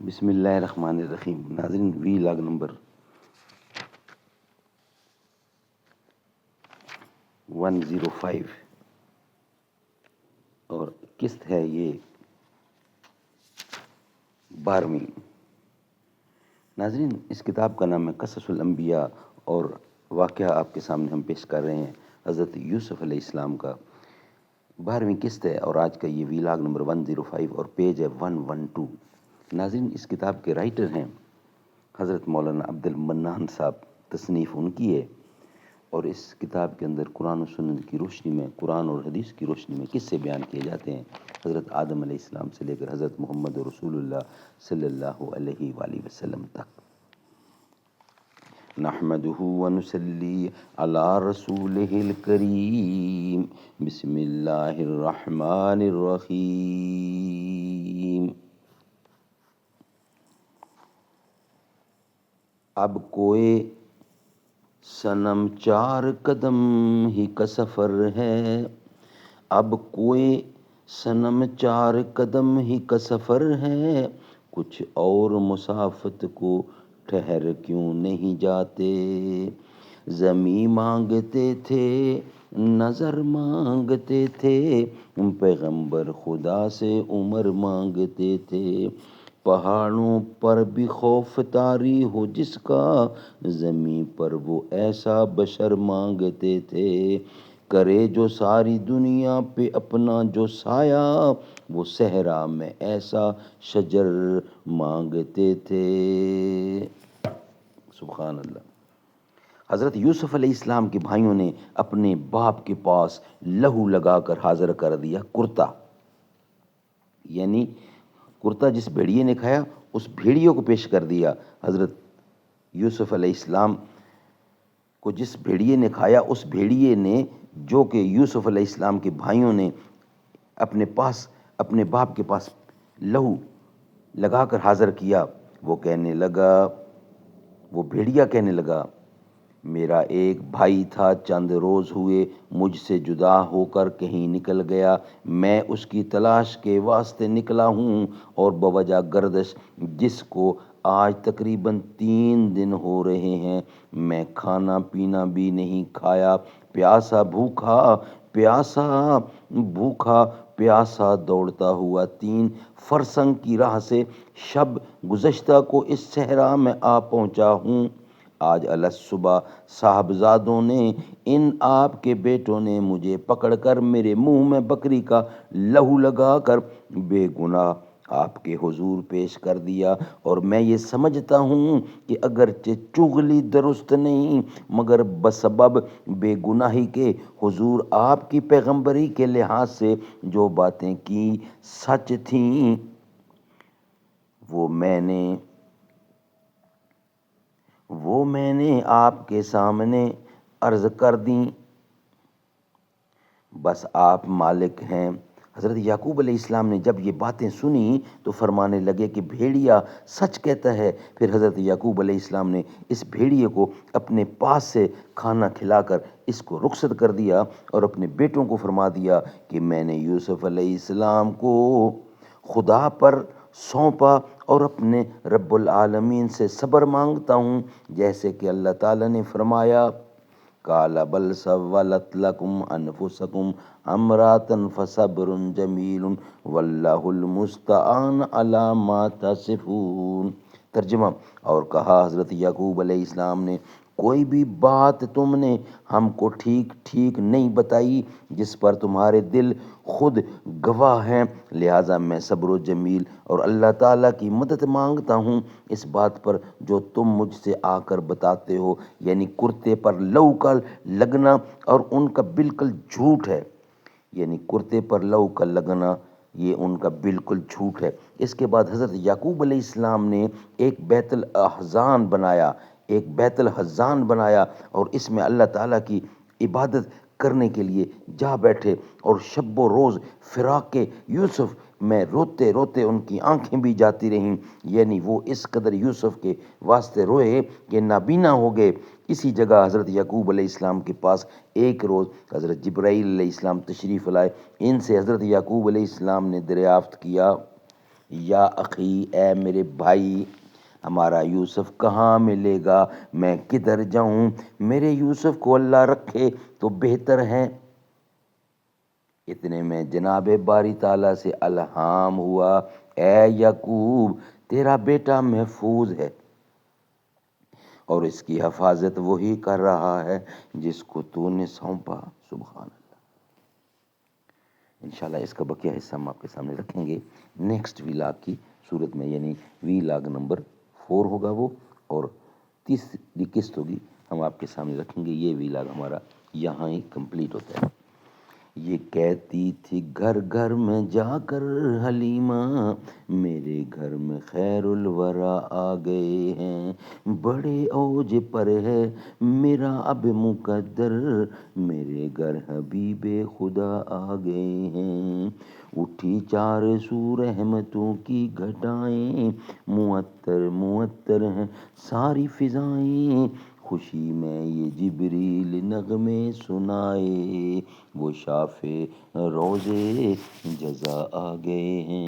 بسم اللہ الرحمن الرحیم۔ ناظرین، وی لاگ نمبر 105 اور قسط ہے یہ 12ویں۔ ناظرین، اس کتاب کا نام ہے قصص الانبیاء اور واقعہ آپ کے سامنے ہم پیش کر رہے ہیں حضرت یوسف علیہ السلام کا 12ویں قسط ہے، اور آج کا یہ وی لاگ نمبر 105 اور پیج ہے 112۔ ناظرین، اس کتاب کے رائٹر ہیں حضرت مولانا عبد المنان صاحب، تصنیف ان کی ہے، اور اس کتاب کے اندر قرآن و سنت کی روشنی میں، قرآن اور حدیث کی روشنی میں قصے بیان کیے جاتے ہیں حضرت آدم علیہ السلام سے لے کر حضرت محمد رسول اللہ صلی اللہ علیہ وآلہ وسلم تک۔ نحمده ونصلی علی رسولہ الکریم، بسم اللہ الرحمن الرحیم۔ اب کوئی صنم 4 قدم ہی کا سفر ہے، اب کوئی صنم 4 قدم ہی کا سفر ہے، کچھ اور مسافت کو ٹھہر کیوں نہیں جاتے؟ زمیں مانگتے تھے، نظر مانگتے تھے، پیغمبر خدا سے عمر مانگتے تھے، پہاڑوں پر بھی خوف طاری ہو جس کا، زمیں پر وہ ایسا بشر مانگتے تھے، کرے جو ساری دنیا پہ اپنا جو سایہ، وہ صحرا میں ایسا شجر مانگتے تھے۔ سبحان اللہ۔ حضرت یوسف علیہ السلام کے بھائیوں نے اپنے باپ کے پاس لہو لگا کر حاضر کر دیا کرتا، یعنی کرتا جس بھیڑیے نے کھایا اس بھیڑیے کو پیش کر دیا۔ حضرت یوسف علیہ السلام کو جس بھیڑیے نے کھایا اس بھیڑیے نے، جو کہ یوسف علیہ السلام کے بھائیوں نے اپنے باپ کے پاس لہو لگا کر حاضر کیا، وہ بھیڑیا کہنے لگا، میرا ایک بھائی تھا، چند روز ہوئے مجھ سے جدا ہو کر کہیں نکل گیا، میں اس کی تلاش کے واسطے نکلا ہوں، اور بوجہ گردش جس کو آج تقریباً 3 دن ہو رہے ہیں، میں کھانا پینا بھی نہیں کھایا، پیاسا دوڑتا ہوا 3 فرسنگ کی راہ سے شب گزشتہ کو اس صحرا میں آ پہنچا ہوں۔ آج الصبح صاحبزادوں نے، ان آپ کے بیٹوں نے مجھے پکڑ کر میرے منہ میں بکری کا لہو لگا کر بے گناہ آپ کے حضور پیش کر دیا، اور میں یہ سمجھتا ہوں کہ اگرچہ چغلی درست نہیں مگر بسبب بے گناہی کے حضور آپ کی پیغمبری کے لحاظ سے جو باتیں کی سچ تھیں، وہ میں نے آپ کے سامنے عرض کر دیں، بس آپ مالک ہیں۔ حضرت یعقوب علیہ السلام نے جب یہ باتیں سنی تو فرمانے لگے کہ بھیڑیا سچ کہتا ہے۔ پھر حضرت یعقوب علیہ السلام نے اس بھیڑیے کو اپنے پاس سے کھانا کھلا کر اس کو رخصت کر دیا، اور اپنے بیٹوں کو فرما دیا کہ میں نے یوسف علیہ السلام کو خدا پر سونپا، اور اپنے رب العالمین سے صبر مانگتا ہوں، جیسے کہ اللہ تعالیٰ نے فرمایا، قال بل سولت لكم انفسكم امرا فصبر جمیل واللہ المستعان علی ما تصفون۔ ترجمہ، اور کہا حضرت یعقوب علیہ السلام نے، کوئی بھی بات تم نے ہم کو ٹھیک نہیں بتائی جس پر تمہارے دل خود گواہ ہیں، لہٰذا میں صبر و جمیل اور اللہ تعالیٰ کی مدد مانگتا ہوں اس بات پر جو تم مجھ سے آ کر بتاتے ہو، یعنی کرتے پر لہو کا لگنا، اور ان کا بالکل جھوٹ ہے، یعنی کرتے پر لہو کا لگنا یہ ان کا بالکل جھوٹ ہے۔ اس کے بعد حضرت یعقوب علیہ السلام نے ایک بیت الحزان بنایا، اور اس میں اللہ تعالیٰ کی عبادت کرنے کے لیے جا بیٹھے، اور شب و روز فراق کے یوسف میں روتے روتے ان کی آنکھیں بھی جاتی رہیں، یعنی وہ اس قدر یوسف کے واسطے روئے کہ نابینا ہو گئے۔ اسی جگہ حضرت یعقوب علیہ السلام کے پاس ایک روز حضرت جبرائیل علیہ السلام تشریف لائے، ان سے حضرت یعقوب علیہ السلام نے دریافت کیا یا اخی اے میرے بھائی، ہمارا یوسف کہاں ملے گا، میں کدھر جاؤں، میرے یوسف کو اللہ رکھے تو بہتر ہے۔ اتنے میں جناب باری تعالیٰ سے الہام ہوا، اے یعقوب تیرا بیٹا محفوظ ہے اور اس کی حفاظت وہی کر رہا ہے جس کو تو نے سونپا۔ سبحان اللہ۔ انشاءاللہ اس کا بقیہ حصہ ہم آپ کے سامنے رکھیں گے نیکسٹ ویلاگ کی صورت میں، یعنی ویلاگ نمبر 4 ہوگا وہ، اور تیسری قسط ہوگی ہم آپ کے سامنے رکھیں گے۔ یہ ویلاگ ہمارا یہاں ہی کمپلیٹ ہوتا ہے۔ یہ کہتی تھی گھر گھر میں جا کر حلیمہ، میرے گھر میں خیر الورا آ گئے ہیں، بڑے اوج پر ہے میرا اب مقدر، میرے گھر حبیب خدا آ گئے ہیں، اٹھی چار سو رحمتوں کی گھٹائیں، معطر معطر ہیں ساری فضائیں، خوشی میں یہ جبریل نغمے سنائے، وہ شافع روضے جزا آ گئے ہیں۔